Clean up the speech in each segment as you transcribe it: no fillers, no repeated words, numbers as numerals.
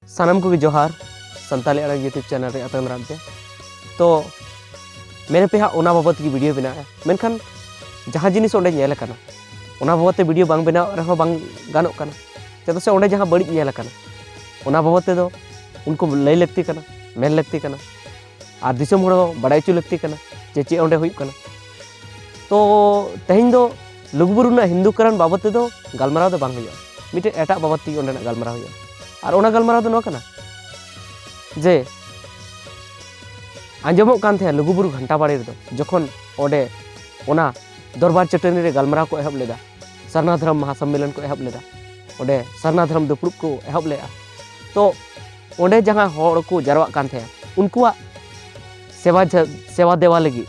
सानम को जोहार Santali आड़ांग YouTube channel रे आतंग दाराम पे तो मेरे पे ओना बाबत की वीडियो बना मेनखान जहाँ जिनिस ओंडे नेल काना ओना बाबत ते वीडियो बांग बना रहो बांग गानोक काना चेदा से ओंडे जहाँ बड़ी नेल काना ओना बाबत ते दो उनको लय लगती काना मेन लगती काना आर दिसम होड़ बड़ाय चो लगती काना जे चे ओंडे हुई काना। तो तेहें दो लुगुबुरु ना हिंदूकरण बाबत ते दो गालमाराव दो बांग हुई मिटे एटा बाबत ते ओंडे ना गालमाराव हुई और ओना गालमाराव दो नो काना जे आंजमोग कान थे लुगुबुरु घंटा बाड़ी रे जखन ओंडे ओना दरबार चटनी रे गालमाराव को एहब लेदा सरना धर्म महासम्मेलन को एहब लेदा ओंडे सरना धर्म दुपुड़ को एहब लेआ। तो ओंडे जहाँ होड़ को जारवाग कान थे उनकुआ सेवा देवा लगी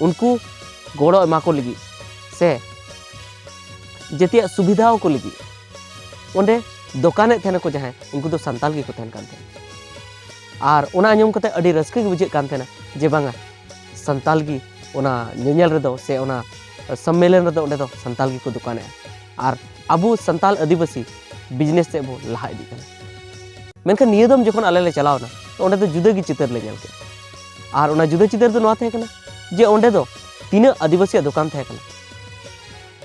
उनको गोड़ो एमा को लगी से जतिया सुविधाओं को लगी ओंडे दोकाने थे को जहाँ उनको तो संताल की को तहन कान थे आर ओना आंजम कते अड़ी रस्के बुझे कान थे जे बांगा संताल की ओना नेनेल रेदो से ओना सम्मेलन रेदो ओंडे दो संताल की को दुकाने आर अबू संताल आदिवासी बिजनेस से बो लहा इदी काना मेनखान निये दम जखन आले ले चलावना तो ओंडे दो जुदा की चितर ले नेल के आर ओना जुदा चितर दो नोआ थे काना जे ओंडे दो तीना आदिवासी दुकान थे काना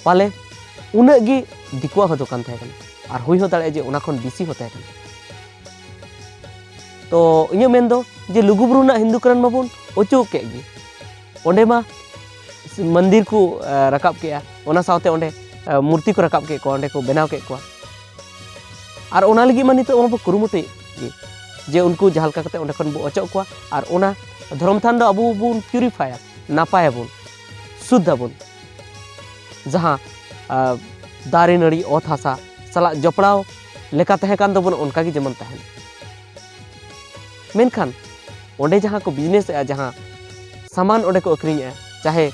पाले उना गी दिकुआ हो दुकान थे काना आर हुई हो दाड़े जे ओना खन बिसी होते काना। तो इᱧ मेन दो जे लुगुबुरु ना हिंदूकरण माबुन ओचो के गी ओंडे मा मंदिर को रकाब के ओना सावते ओंडे मूर्ति को रकाब के को ओंडे को बनाव के को आर ओना लगी मानी तो ओना कुरुमुटे गी जे उनको जहालका कते ओंडे खन बो ओचो को आर ओना धर्म थान दो अबु बुन प्यूरिफाया नापाया बुन शुद्ध बुन जहां दारे नड़ी ओत हासा सला जपड़ाव लेका तहे कान दो बुन उनका की जमन तहन मेनखान ओंडे जहाँ को बिजनेस जहाँ सामान ओंडे को अखरीं चाहे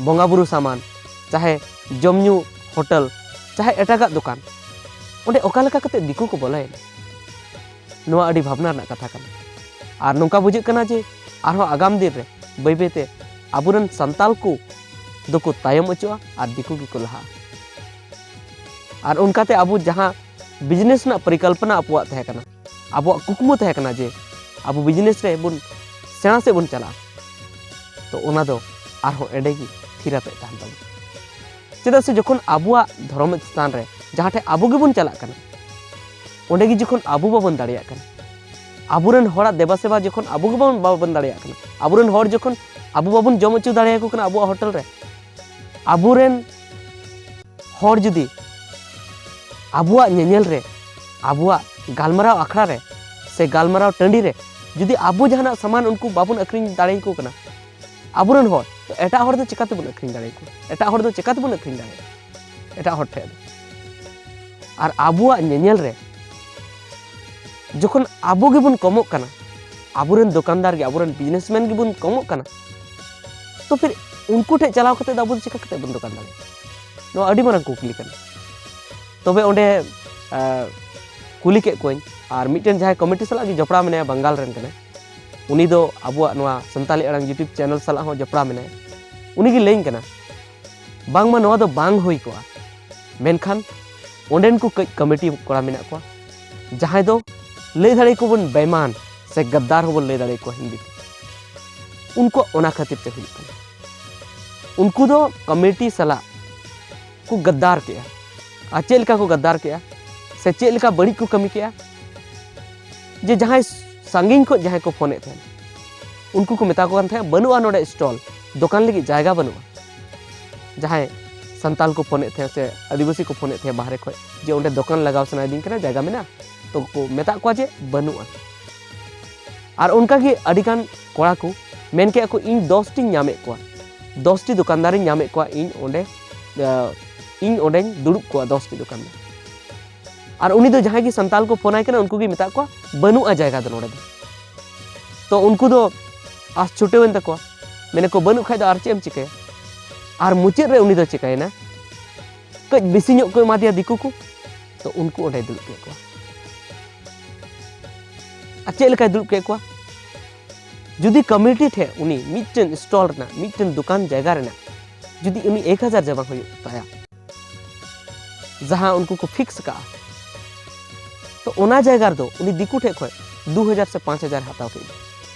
बंगाबुरु सामान चाहे जमन्यू होटल चाहे एटागा दुकान ओंडे ओका लेका कते दिकू को बोलाय नोआ अड़ी भावना रना कथा काना आर नोंका बुझे काना जे आरो आगाम दिन रे बै बैते आबुरन संताल को दोको तायम अचुआ आर दिकू की को लहा आर उनकाते आबु जहाँ बिजनेस ना परिकल्पना अपुआ तहे काना अब कुकमु तहे काना जे अब बिजनेस रे बुन सेना से बुन चला तो ओना दो आरो एडे की थिराते तहन तब चेदा से जखन आबुआ धर्म स्थान रे जहाँ ठे आबु गे बुन चला काना ओंडे गी जखन आबु बाबन दाड़िया काना आबुरन होड़ा देवा सेवा जखन आबु गे बाबन दाड़िया काना आबुरन होड़ जखन आबु बाबन जम अचु दाड़िया को काना आबुआ होटल रे आबुरन होड़ जुदी आबुआ नेनेल रे आबुआ गालमाराव आखड़ा रे से गालमाराव टंडी रे जुदी आबू जहाना सामान उनको बाबुन अखरीं दाड़े को कना आबुरन होड़ तो एटा होड़ दो चिकाते बुन अखरीं दाड़े को एटा होड़ दो चिकाते बुन अखरीं दाड़े एटा होड़ ठे आर आबुआ नेनेल रे जखन आबू गे बुन कमोक कना आबुरन दुकानदार गे आबुरन बिजनेसमैन गे बुन कमोक कना तो फिर उनको ठे चलाव कते आबू चिका कते बुन दुकान दाड़े नो अडी मारंग कुकली कना तबे ओंडे कुली के कोई और मिटन जहाँ कमिटी साला जपड़ा मेना बंगाल रन कने उनी दो आबुआ नोआ संताली आड़ांग यूट्यूब चैनल साला हो जपड़ा मेना उनी गी लें कना बांग मा नोआ दो बांग हुई को मेनखान ओंडेन को कमिटी कोड़ा मेना को जहाँ दो ले दाड़े को बन बेईमान से गद्दार हो बन ले दाड़े को हिंदी उनको ओना खातिर ते हुई कना उनको दो कमिटी साला को गद्दार के आ चेलका को गद्दार के से चेल का बड़ी को कमी किया जे जहाँ सांगिन को जहाँ को फोन थे उनको को मेता को थे बनुआ नोडे स्टॉल दुकान लगी जायगा बनुआ जहाँ संताल को फोन थे से आदिवासी को फोन थे बाहर खो जे उन्हें दुकान लगाव सनादी जायगा में ना तो को मेता को जे बनुआ और उनका की अडिकान कोड़ा को मेन के को इन 10 टी नामे को 10 टी दुकानदार नामे को इन ओंडे दुड़ुब को 10 टी दुकानदार और उनी दो जहाँ की संताल को फोन आए उनको की मेता को बनुआ जायगा दो नोडे तो उनको दो आस छुटे वन तक मैंने को बनु खाई दो आर चेम चिकाय और मुचाद रे उनी दो चिकाय ना कज बेसी ᱧᱚᱜ को एमा दिया दिकू को तो उनको ओंडे दुड़ुब के को आ चेल का दुड़ुब के को जुदी कमिटी ठे उनी मिटन स्टॉल ना मिटन दुकान जायगा रे ना जुदी उनी 1000 जमा होय ताया जहाँ उनको को फिक्स का तो ओना जायगा दो उनी दिकू ठे खय 2000 से 5000 हताव के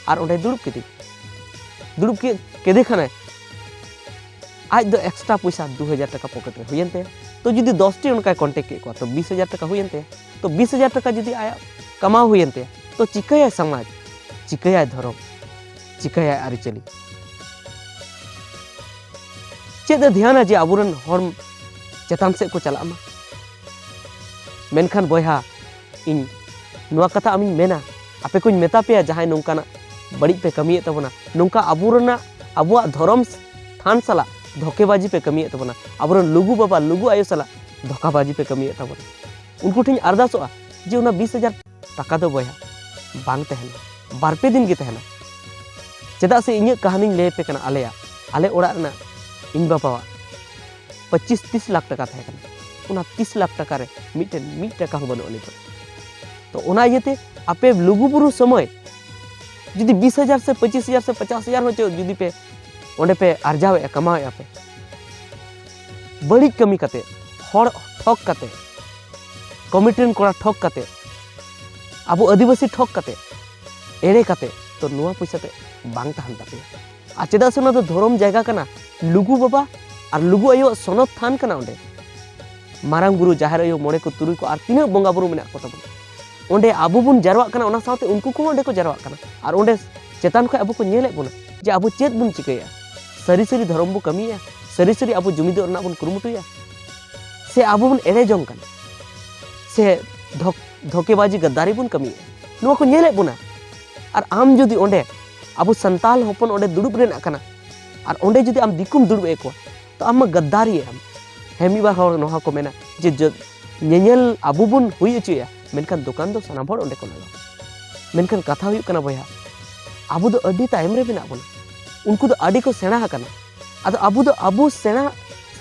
और ओंडे दुड़ुब केदे खाने आज दो एक्स्ट्रा पैसा 2000 टका पॉकेट रे हुयन ते तो जुदी 10 टी उनका कॉन्टेक्ट के को तो 20000 टका हुयन ते तो 20000 टका जुदी आया कमाव हुयन ते तो चिकाया समाज चिकाया धर्म चिकाया आरिचली चेद ध्यान जे आबुरन हर चेतान से को चला मा मेनखान बयहा इन नुआ कथा आमिन मेना आपे को मेता पे जहां नोंकाना बड़ी पे कमी तबना नोंका आबुरना आबुआ धर्म थान सला धोकेबाजी पे कमी तबना आबुरन लुगु बाबा लुगु आयो सला धोकाबाजी पे कमी तबना उनको ठिन अरदासोआ जे उना 20000 टाका दो बयहा बांग तहना बारपे दिन के तहना चेदा से इᱧ कहानी ले पे कना आले ओड़ा ना इन बाबा 25-30 लाख टका थे उना 30 लाख टका रे मिट टका हो बनो तो उना येते आपे लुगुबुरु समय जुदी 20000 से 25000 से 50000 हो जुदी पे ओंडे पे आर्जावे कमावे आपे बड़ी कमी कते हर ठक कते कमिटेन कोड़ा ठक कते अब आदिवासी ठक कते एड़े कते तो नुआ पैसा ते बांग तहन तापे आ चेदा से तो धर्म जायगा कना लुगु बाबा और लुगु आयो सनद थान कना ओंडे मारांग बुरु जाहेर आयो मोड़े को तुरुई को और तीना बंगा बुरु मेना को तबन ओंडे आबु बुन जारवा कना ओना साथे उनको को ओंडे को जारवा कना और ओंडे चेतान को आबु को नेले बुना जे आबु चेत बुन चिकैया सरी सरी धर्म बु कमिया सरी सरी आबु जुमिदो रना बुन कुरुमुटुया से आबु बुन एड़े जंग कना से धोकेबाजी गद्दारी बुन कमिया नुआ को नेले बुना और आम जुदी ओंडे आबु संताल होपन ओंडे दुड़ुब रेना कना और ओंडे जुदी आम दिकुम दुड़ुब एको तो आम गद्दारी आम हेमी बार हर नोहा को मेना जे नेनेल आबु बुन हुई अचुया मेनखान दुकान दो सानाम हर ओंडे को लगा मेनखान कथा हुई कना बया आबु दो अड्डी टाइम रे बिना बुन उनको दो अड्डी को सेना हकना अदो आबु सेना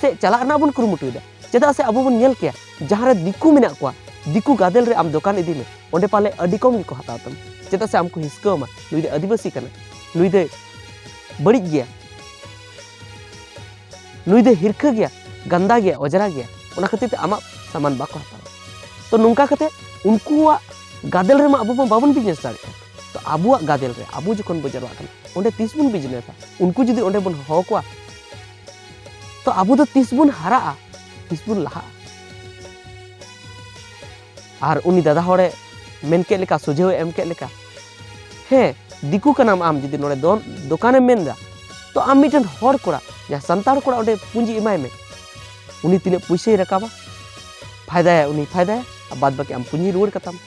से चला ना बुन कुरुमुटुइदा चेदा से आबु बुन नेल किया जहां रे दिकु मेना को दिकु गादेल रे आम दुकान इदी में ओंडे पाले अड्डी कम गी को हताव तम चेदा से आमको हिसकामा नुई दे आदिवासी कना नुई दे बड़ी गया नुई दे हिरखा गया गंदा गया अजरा गया ओना खातिर ते आमा सामान बाको हताव तो नुंका कते उनकुआ गादेल रे मा आबु बाबन बिजनेस दाड़े तो आबुआ गादेल रे आबु जखन बो जरवा कन ओंडे 30 बुन बिजनेस उनको जुदी ओंडे बुन हो को तो आबु दो 30 बुन हरा 30 बुन लहा और उनी दादा होड़े मेन के लेका सुझाव एम के लेका हे दिकु कनाम आम जुदी नोडे दुकाने मेनदा तो आम मिटन हर कोड़ा या संतार कोड़ा ओंडे पूंजी इमाय में उनी तिने पैसे रकाबा फायदा है उनी फायदा है अब बाद बाकी आम पूंजी रुआड़ कताम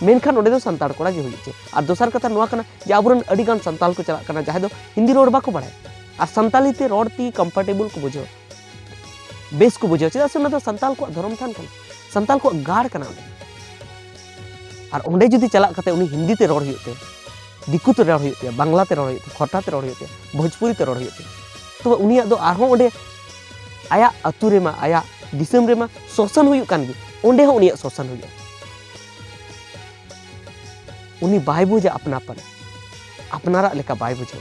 मेनखान ओंडे दो संतार कोड़ा गे हुई और दोसर कथा नुआ कना जे आबुरन अडी गान संताल को चला कना जहां दो हिंदी रोड बाको बाड़े और संताली ते रोड ती कंफर्टेबल को बुझो बेस को बुझो चेदा से तो संताल को धर्म थान कना संताल को गाड़ कना और ओंडे जुदी चला कते उनी हिंदी ते रोड हुते दिकु ते रोड हुते बांग्ला ते रोड हुते खोटा ते रोड हुते भोजपुरी ते रोड हुते तो उनिया दो आरहो ओंडे आया अतु रे मा आया दिसम रे मा शोषण हुई कान गी ओंडे हो उनिया शोषण हुई उनी बाय बुझे अपनापन अपनारा लेका बाय बुझे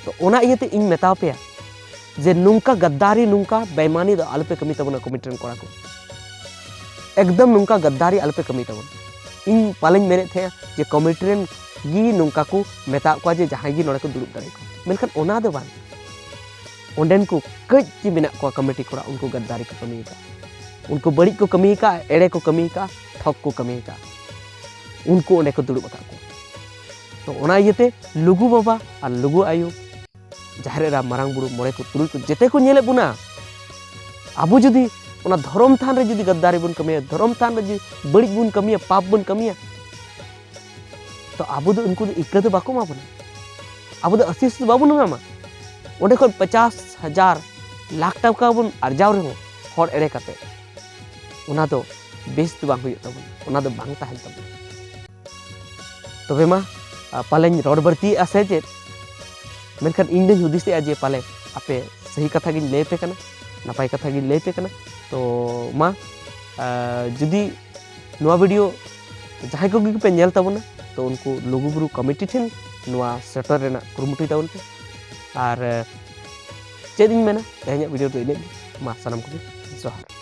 तो ओना इयते इन मेताव पे जे नुंका गद्दारी नुंका बेईमानी दो आलपे कमी तबना कमिटन कोड़ा को एकदम नुंका गद्दारी आलपे कमी तबन इन पालें मेने थे जे कमिटन गी नुंका को मेता को जे जहां गी नोडे को दुरुब दाड़े को मेनखान ओना दो बांग ओंडेन को कज जी बिना को कमिटी कोड़ा उनको गद्दारी को कमी का उनको बड़ी को कमी का एड़े को कमी का ठक को कमी का उनको ओंडे को दुरुब का तो ओना इयते लुगु बाबा और लुगु आयु जहारे रा मारांग बुरु मोड़े को तुरुई को जेते को नेले बुना आबु जुदी ओना धर्म थान रे जुदी गद्दारी बुन कमिया धर्म थान रे जुदी बड़ी बुन कमिया पाप बुन कमिया तो आबु दो उनको इक्का दो बाको मा बुना आबु दो आशीष बाबु नामा ओंडे को 50,000 लाख टका बुन आरजाव रे हर एड़े काते ओना दो बेस दो बांग हुई तबन ओना दो बांग ताहन तबन तबे मा पाले रोड बढ़ती आसे जे मेनखान इन दिन हुदिस जे पाले आपे सही कथा गिन ले पे कना नपाय कथा गिन ले पे कना तो मा जुदी नुआ वीडियो जहां को पे नेल तबना तो उनको लुगुबुरु कमिटी ठेन नुआ सेटर रेना कुरुमुटुई ताबन पे और चेदिन मेना तेहኛ वीडियो तो इने मा सनम को जोहार।